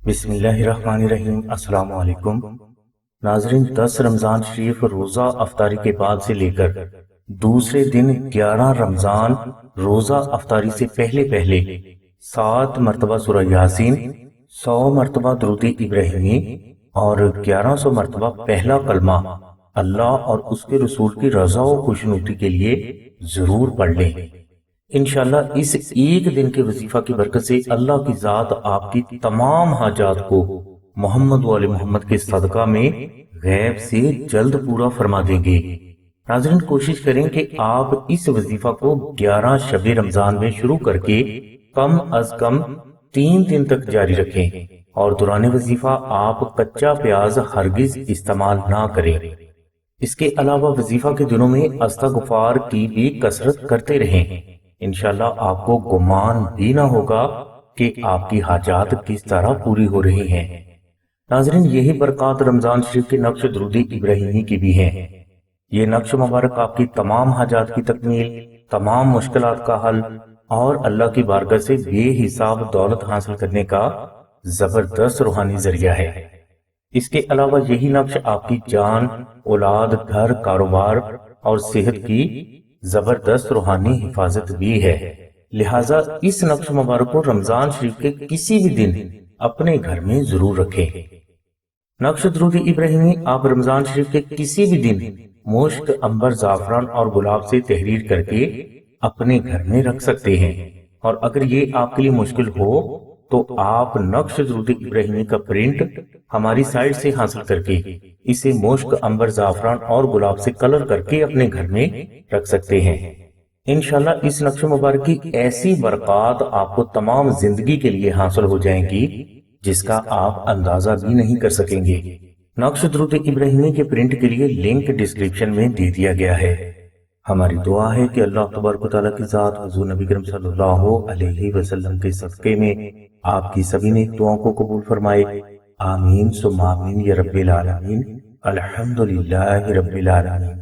بسم اللہ الرحمن الرحیم۔ السلام علیکم ناظرین، 10 رمضان شریف روزہ افطاری کے بعد سے لے کر دوسرے دن 11 رمضان روزہ افطاری سے پہلے 7 مرتبہ سورہ یاسین، 100 مرتبہ درود ابراہیمی اور 1100 مرتبہ پہلا کلمہ اللہ اور اس کے رسول کی رضا و خوشنودی کے لیے ضرور پڑھ لیں۔ انشاءاللہ اس ایک دن کے وظیفہ کی برکت سے اللہ کی ذات آپ کی تمام حاجات کو محمد و آل محمد کے صدقہ میں غیب سے جلد پورا فرما دیں گے۔ ناظرین، کوشش کریں کہ آپ اس وظیفہ کو 11 شب رمضان میں شروع کر کے کم از کم 3 دن تک جاری رکھیں، اور دوران وظیفہ آپ کچا پیاز ہرگز استعمال نہ کریں۔ اس کے علاوہ وظیفہ کے دنوں میں استغفار کی بھی کثرت کرتے رہیں۔ انشاءاللہ آپ کو گمان بھی نہ ہوگا کہ آپ کی حاجات کس طرح پوری ہو رہی ہیں۔ ناظرین، یہی برکات رمضان شریف کے نقش درود ابراہیمی کی بھی ہیں۔ یہ نقش مبارک آپ کی تمام حاجات کی تکمیل، تمام مشکلات کا حل اور اللہ کی بارگاہ سے بے حساب دولت حاصل کرنے کا زبردست روحانی ذریعہ ہے۔ اس کے علاوہ یہی نقش آپ کی جان، اولاد، گھر، کاروبار اور صحت کی زبردست روحانی حفاظت بھی ہے۔ لہٰذا اس نقش مبارک کو رمضان شریف کے کسی بھی دن اپنے گھر میں ضرور رکھیں۔ نقش درود ابراہیمی آپ رمضان شریف کے کسی بھی دن مشک، عنبر، زعفران اور گلاب سے تحریر کر کے اپنے گھر میں رکھ سکتے ہیں، اور اگر یہ آپ کے لیے مشکل ہو تو آپ نقش درود ابراہیمی کا پرنٹ ہماری سائٹ سے حاصل کر کے اسے مشک، عنبر، زعفران اور گلاب سے کلر کر کے اپنے گھر میں رکھ سکتے ہیں۔ انشاءاللہ اس نقش مبارک کی ایسی برکات آپ کو تمام زندگی کے لیے حاصل ہو جائیں گی جس کا آپ اندازہ بھی نہیں کر سکیں گے۔ نقش درود ابراہیمی کے پرنٹ کے لیے لنک ڈسکرپشن میں دے دیا گیا ہے۔ ہماری دعا ہے کہ اللہ تبارک و تعالیٰ کی ذات حضور نبی کریم صلی اللہ علیہ وسلم کے صدقے میں آپ کی سبھی نیک دعاؤں کو قبول فرمائے۔ آمین ثم آمین یا رب العالمین۔ الحمدللہ رب العالمین۔